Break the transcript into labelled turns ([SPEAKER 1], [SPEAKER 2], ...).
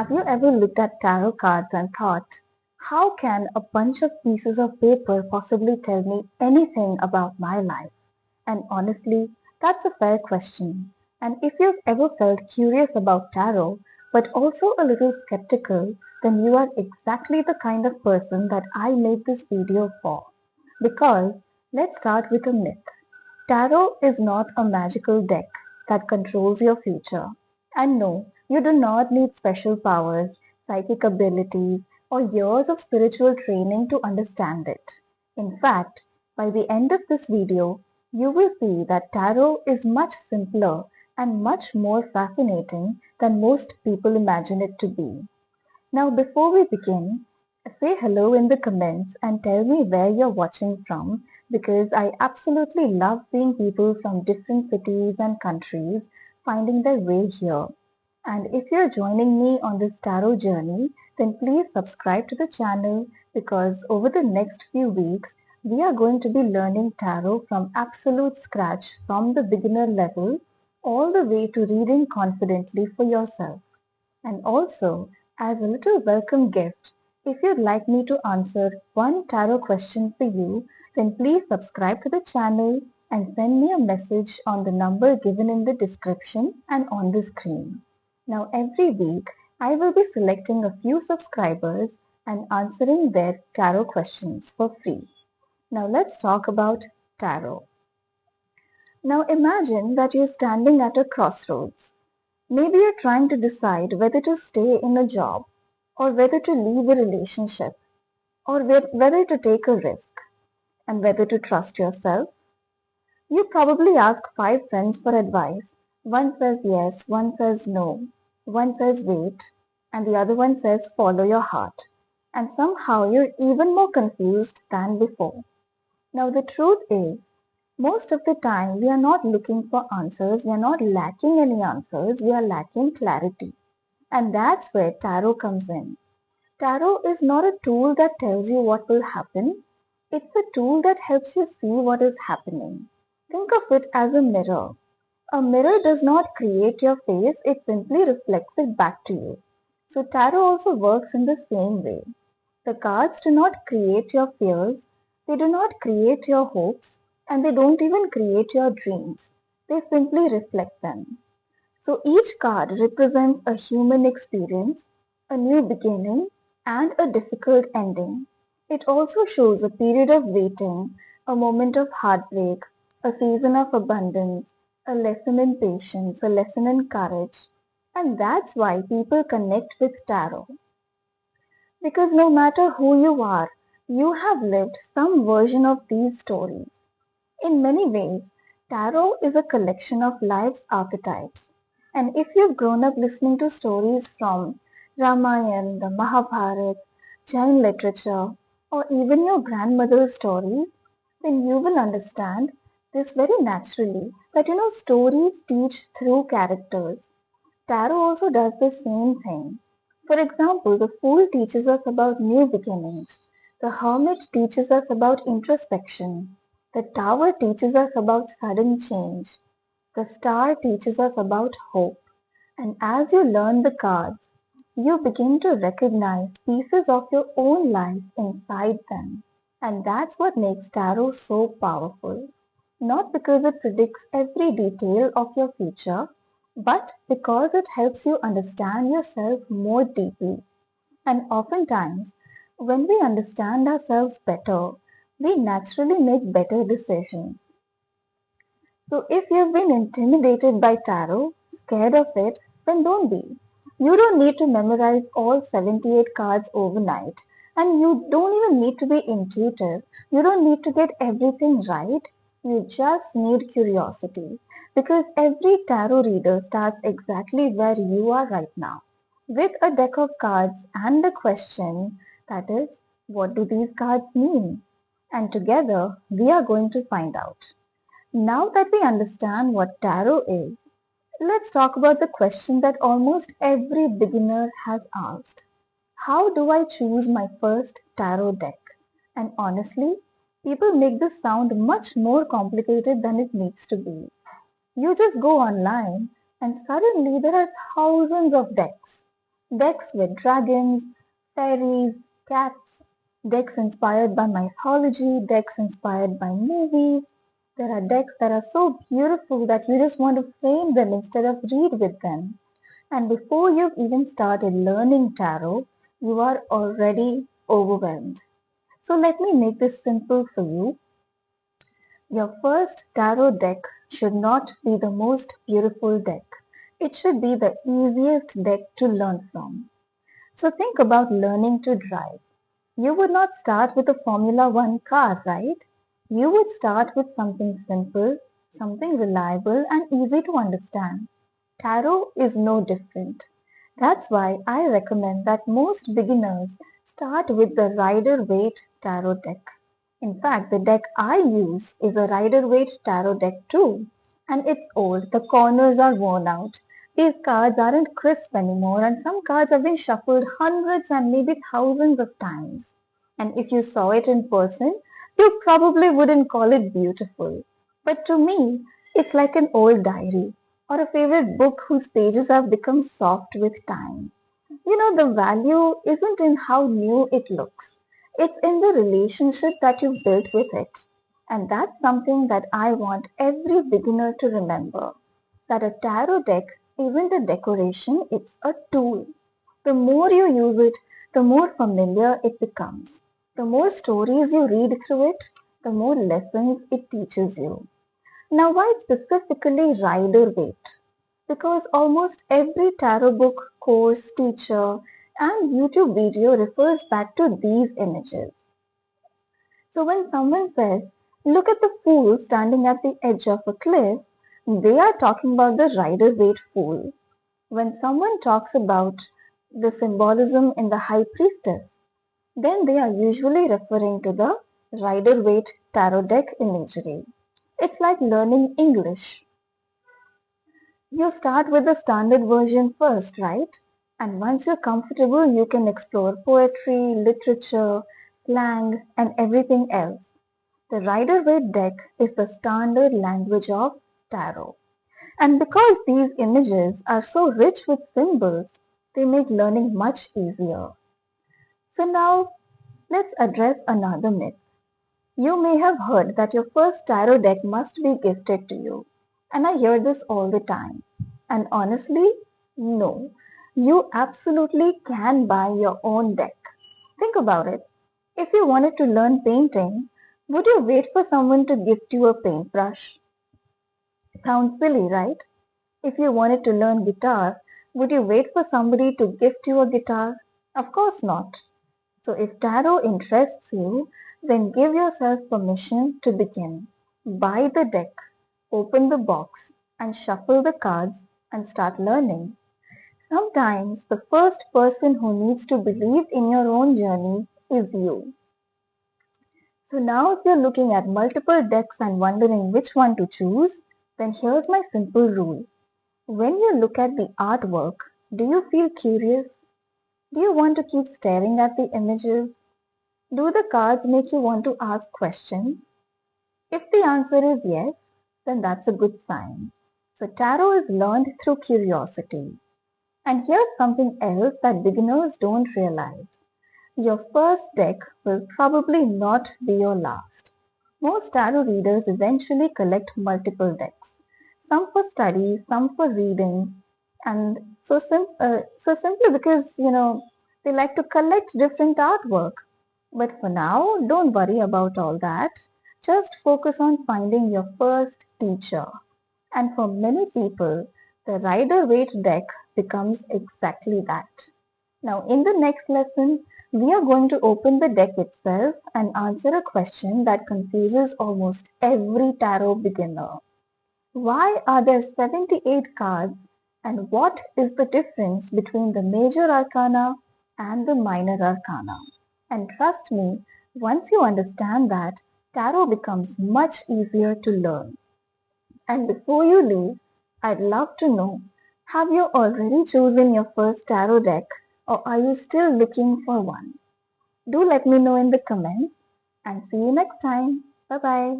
[SPEAKER 1] Have you ever looked at tarot cards and thought, how can a bunch of pieces of paper possibly tell me anything about my life? And honestly, that's a fair question. And if you've ever felt curious about tarot, but also a little skeptical, then you are exactly the kind of person that I made this video for. Because let's start with a myth. Tarot is not a magical deck that controls your future. And no, you do not need special powers, psychic abilities, or years of spiritual training to understand it. In fact, by the end of this video, you will see that tarot is much simpler and much more fascinating than most people imagine it to be. Now, before we begin, say hello in the comments and tell me where you're watching from because I absolutely love seeing people from different cities and countries finding their way here. And if you're joining me on this tarot journey, then please subscribe to the channel because over the next few weeks, we are going to be learning tarot from absolute scratch from the beginner level all the way to reading confidently for yourself. And also, as a little welcome gift, if you'd like me to answer one tarot question for you, then please subscribe to the channel and send me a message on the number given in the description and on the screen. Now every week, I will be selecting a few subscribers and answering their tarot questions for free. Now let's talk about tarot. Now imagine that you're standing at a crossroads. Maybe you're trying to decide whether to stay in a job or whether to leave a relationship or whether to take a risk and whether to trust yourself. You probably ask 5 friends for advice. One says yes, one says no, one says wait, and the other one says follow your heart. And somehow you're even more confused than before. Now the truth is, most of the time we are not looking for answers, we are not lacking any answers, we are lacking clarity. And that's where tarot comes in. Tarot is not a tool that tells you what will happen. It's a tool that helps you see what is happening. Think of it as a mirror. A mirror does not create your face, it simply reflects it back to you. So tarot also works in the same way. The cards do not create your fears, they do not create your hopes, and they don't even create your dreams. They simply reflect them. So each card represents a human experience, a new beginning, and a difficult ending. It also shows a period of waiting, a moment of heartbreak, a season of abundance, a lesson in patience, a lesson in courage. And that's why people connect with tarot. Because no matter who you are, you have lived some version of these stories. In many ways, tarot is a collection of life's archetypes. And if you've grown up listening to stories from Ramayana, the Mahabharata, Jain literature, or even your grandmother's stories, then you will understand this very naturally that stories teach through characters. Tarot also does the same thing. For example, the Fool teaches us about new beginnings. The Hermit teaches us about introspection. The Tower teaches us about sudden change. The Star teaches us about hope. And as you learn the cards, you begin to recognize pieces of your own life inside them. And that's what makes tarot so powerful. Not because it predicts every detail of your future, but because it helps you understand yourself more deeply. And oftentimes, when we understand ourselves better, we naturally make better decisions. So if you've been intimidated by tarot, scared of it, then don't be. You don't need to memorize all 78 cards overnight. And you don't even need to be intuitive. You don't need to get everything right. You just need curiosity. Because every tarot reader starts exactly where you are right now. With a deck of cards and a question, that is, what do these cards mean? And together, we are going to find out. Now that we understand what tarot is, let's talk about the question that almost every beginner has asked. How do I choose my first tarot deck? And honestly, people make this sound much more complicated than it needs to be. You just go online and suddenly there are thousands of decks. Decks with dragons, fairies, cats, decks inspired by mythology, decks inspired by movies. There are decks that are so beautiful that you just want to frame them instead of read with them. And before you've even started learning tarot, you are already overwhelmed. So let me make this simple for you. Your first tarot deck should not be the most beautiful deck. It should be the easiest deck to learn from. So think about learning to drive. You would not start with a Formula One car, right? You would start with something simple, something reliable and easy to understand. Tarot is no different. That's why I recommend that most beginners start with the Rider-Waite tarot deck. In fact, the deck I use is a Rider-Waite tarot deck too. And it's old, the corners are worn out. These cards aren't crisp anymore and some cards have been shuffled hundreds and maybe thousands of times. And if you saw it in person, you probably wouldn't call it beautiful. But to me, it's like an old diary or a favorite book whose pages have become soft with time. The value isn't in how new it looks. It's in the relationship that you built with it. And that's something that I want every beginner to remember. That a tarot deck isn't a decoration, it's a tool. The more you use it, the more familiar it becomes. The more stories you read through it, the more lessons it teaches you. Now, why specifically Rider-Waite? Because almost every tarot book, course, teacher, and YouTube video refers back to these images. So when someone says, look at the fool standing at the edge of a cliff, they are talking about the Rider-Waite fool. When someone talks about the symbolism in the high priestess, then they are usually referring to the Rider-Waite tarot deck imagery. It's like learning English. You start with the standard version first, right? And once you're comfortable, you can explore poetry, literature, slang, and everything else. The Rider-Waite deck is the standard language of tarot. And because these images are so rich with symbols, they make learning much easier. So now let's address another myth. You may have heard that your first tarot deck must be gifted to you. And I hear this all the time. And honestly, no. You absolutely can buy your own deck. Think about it. If you wanted to learn painting, would you wait for someone to gift you a paintbrush? Sounds silly, right? If you wanted to learn guitar, would you wait for somebody to gift you a guitar? Of course not. So if tarot interests you, then give yourself permission to begin. Buy the deck, open the box, and shuffle the cards and start learning. Sometimes the first person who needs to believe in your own journey is you. So now if you're looking at multiple decks and wondering which one to choose, then here's my simple rule. When you look at the artwork, do you feel curious? Do you want to keep staring at the images? Do the cards make you want to ask questions? If the answer is yes, then that's a good sign. So tarot is learned through curiosity. And here's something else that beginners don't realize. Your first deck will probably not be your last. Most tarot readers eventually collect multiple decks, some for study, some for readings, and so simply because they like to collect different artwork. But for now, don't worry about all that. Just focus on finding your first teacher. And for many people, the Rider-Waite deck becomes exactly that. Now, in the next lesson, we are going to open the deck itself and answer a question that confuses almost every tarot beginner. Why are there 78 cards and what is the difference between the major arcana and the minor arcana? And trust me, once you understand that, tarot becomes much easier to learn. And before you leave, I'd love to know, have you already chosen your first tarot deck or are you still looking for one? Do let me know in the comments and see you next time. Bye bye.